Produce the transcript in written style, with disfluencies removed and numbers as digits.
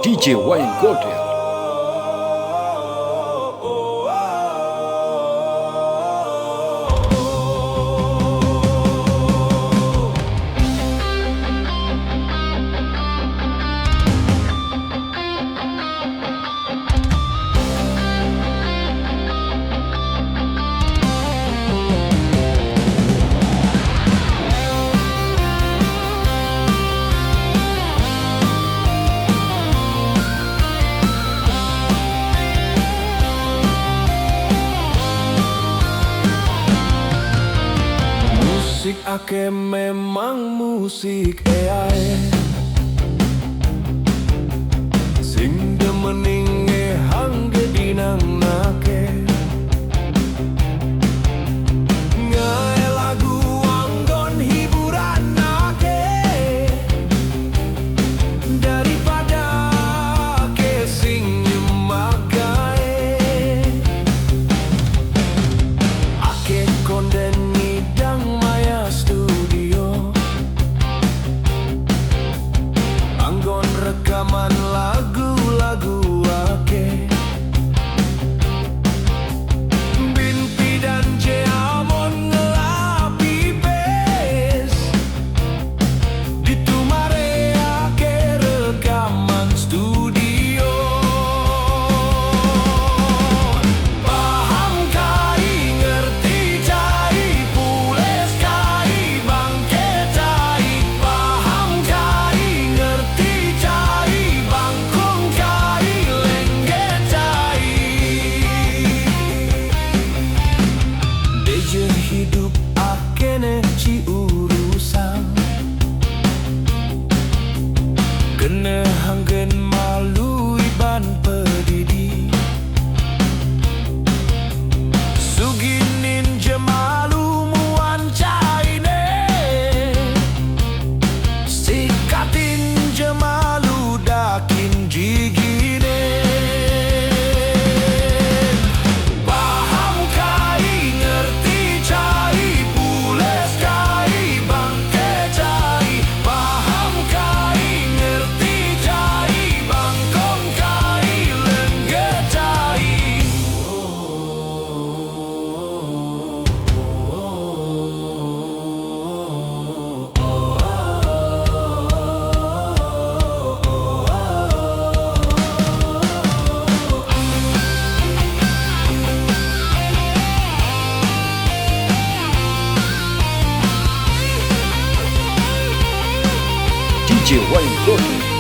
DJ Wayne Goldell. Musik ake memang musik AI sing demening hangge dinang nake ngae lagu anggon hiburan nake daripada ke sing nyemakai ake konden ngidang maya studio anggon rekaman lagu-lagu ake Binti dan Jeamon ngelapi bes ditumare ake rekaman studio paham kai ngerti cai pules kai bangke cai paham kai ngerti cai bangkong kai lengge cai deje hidup akene ci urusan kena hanggen malu iban pedidi suginin jemalu muan caine sikatin jemalu dakin jigine paham kai ngerti cai pules kai bangke cai paham kai ngerti cai bangkong kai lengge cai DJ Wayne Goldell.